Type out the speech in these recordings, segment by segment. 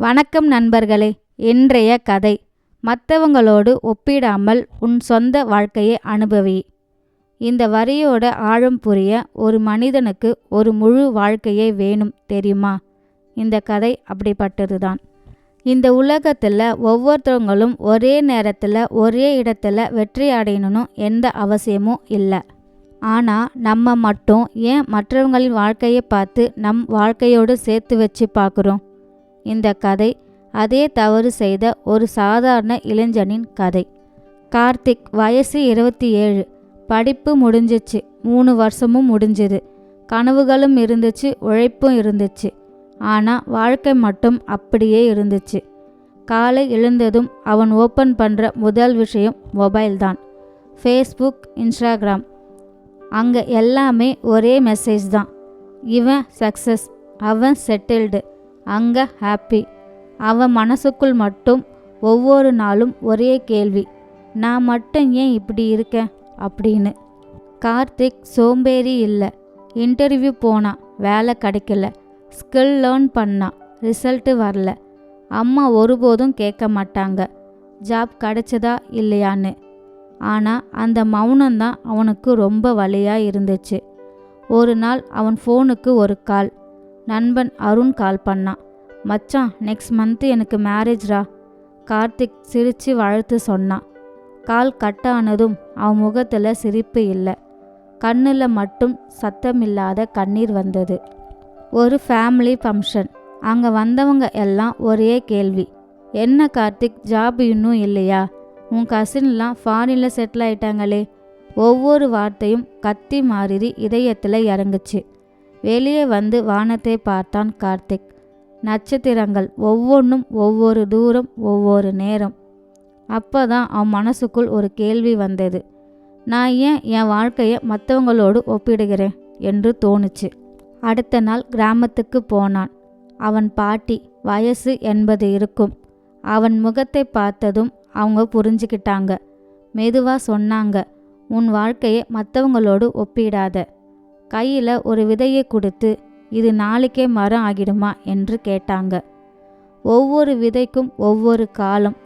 வணக்கம் நண்பர்களே. இன்றைய கதை மற்றவங்களோடு ஒப்பிடாமல் உன் சொந்த வாழ்க்கையை அனுபவி. இந்த வரியோட ஆழம் புரிய ஒரு மனிதனுக்கு ஒரு முழு வாழ்க்கையே வேணும் தெரியுமா? இந்த கதை அப்படிப்பட்டது தான். இந்த உலகத்தில் ஒவ்வொருத்தவங்களும் ஒரே நேரத்தில் ஒரே இடத்துல வெற்றி அடையணும்னு எந்த அவசியமும் இல்லை. ஆனால் நம்ம மட்டும் ஏன் மற்றவங்களின் வாழ்க்கையை பார்த்து நம் வாழ்க்கையோடு சேர்த்து வச்சு பார்க்குறோம்? இந்த கதை அதே தவறு செய்த ஒரு சாதாரண இளைஞனின் கதை. கார்த்திக், வயசு 27. படிப்பு முடிஞ்சிச்சு, 3 வருஷமும் முடிஞ்சுது. கனவுகளும் இருந்துச்சு, உழைப்பும் இருந்துச்சு. ஆனால் வாழ்க்கை மட்டும் அப்படியே இருந்துச்சு. காலை எழுந்ததும் அவன் ஓப்பன் பண்ணுற முதல் விஷயம் மொபைல் தான். Facebook, Instagram. அங்கே எல்லாமே ஒரே மெசேஜ் தான். இவன் சக்ஸஸ், அவன் செட்டில்டு, அங்கே ஹாப்பி. அவன் மனசுக்குள் மட்டும் ஒவ்வொரு நாளும் ஒரே கேள்வி, நான் மட்டும் ஏன் இப்படி இருக்கேன் அப்படின்னு. கார்த்திக் சோம்பேறி இல்லை. இன்டர்வியூ போனான், வேலை கிடைக்கல. ஸ்கில் லேர்ன் பண்ணான், ரிசல்ட்டு வரல. அம்மா ஒருபோதும் கேட்க மாட்டாங்க ஜாப் கிடைச்சதா இல்லையான்னு. ஆனால் அந்த மௌனம்தான் அவனுக்கு ரொம்ப வலியாக இருந்துச்சு. ஒரு நாள் அவன் ஃபோனுக்கு ஒரு கால். நண்பன் அருண் கால் பண்ணான். மச்சான், நெக்ஸ்ட் மந்த்து எனக்கு மேரேஜ்ரா. கார்த்திக் சிரித்து வாழ்த்து சொன்னான். கால் கட் ஆனதும் அவன் முகத்தில் சிரிப்பு இல்லை, கண்ணில் மட்டும் சத்தமில்லாத கண்ணீர் வந்தது. ஒரு ஃபேமிலி ஃபங்க்ஷன். அங்கே வந்தவங்க எல்லாம் ஒரே கேள்வி, என்ன கார்த்திக், ஜாப் இன்னும் இல்லையா? உன் கசின்லாம் ஃபாரினில் செட்டில் ஆயிட்டாங்களே. ஒவ்வொரு வார்த்தையும் கத்தி மாறி இதயத்தில் இறங்குச்சு. வெளியே வந்து வானத்தை பார்த்தான் கார்த்திக். நட்சத்திரங்கள் ஒவ்வொன்றும் ஒவ்வொரு தூரம், ஒவ்வொரு நேரம். அப்போ தான் அவன் மனசுக்குள் ஒரு கேள்வி வந்தது, நான் ஏன் என் வாழ்க்கையை மற்றவங்களோடு ஒப்பிடுகிறேன் என்று தோணுச்சு. அடுத்த நாள் கிராமத்துக்கு போனான். அவன் பாட்டி, வயசு 80 இருக்கும். அவன் முகத்தை பார்த்ததும் அவங்க புரிஞ்சுக்கிட்டாங்க. மெதுவாக சொன்னாங்க, உன் வாழ்க்கையை மற்றவங்களோடு ஒப்பிடாத. கையில் ஒரு விதையை கொடுத்து, இது நாளைக்கே மரம் ஆகிடுமா என்று கேட்டாங்க. ஒவ்வொரு விதைக்கும் ஒவ்வொரு காலம்.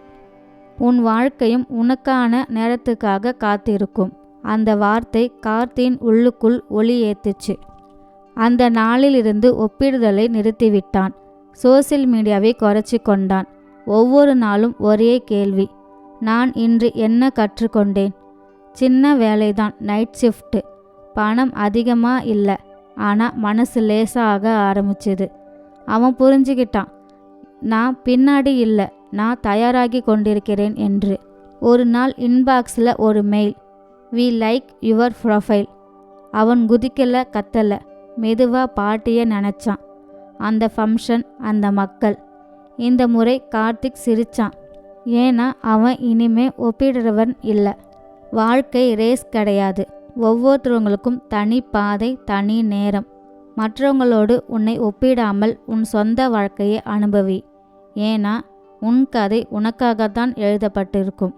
உன் வாழ்க்கையும் உனக்கான நேரத்துக்காக காத்திருக்கும். அந்த வார்த்தை கார்த்தியின் உள்ளுக்குள் ஒளி ஏத்துச்சு. அந்த நாளிலிருந்து ஒப்பிடுதலை நிறுத்திவிட்டான். சோசியல் மீடியாவை குறைச்சி கொண்டான். ஒவ்வொரு நாளும் ஒரே கேள்வி, நான் இன்று என்ன கற்றுக்கொண்டேன்? சின்ன வேலைதான், நைட் ஷிஃப்ட்டு. பணம் அதிகமாக இல்லை, ஆனால் மனசு லேசாக ஆரம்பிச்சுது. அவன் புரிஞ்சுக்கிட்டான், நான் பின்னாடி இல்லை, நான் தயாராகி கொண்டிருக்கிறேன் என்று. ஒரு நாள் இன்பாக்ஸில் ஒரு mail, we like your profile. அவன் குதிக்கலை, கத்தலை. மெதுவாக பாட்டியை நினச்சான். அந்த ஃபங்க்ஷன், அந்த மக்கள். இந்த முறை கார்த்திக் சிரித்தான். ஏன்னா அவன் இனிமே ஒப்பிடுறவன் இல்லை. வாழ்க்கை ரேஸ் கிடையாது. ஒவ்வொருத்தவங்களுக்கும் தனி பாதை, தனி நேரம். மற்றவங்களோடு உன்னை ஒப்பிடாமல் உன் சொந்த வாழ்க்கையை அனுபவி. ஏன்னா உன் கதை உனக்காகத்தான் எழுதப்பட்டிருக்கும்.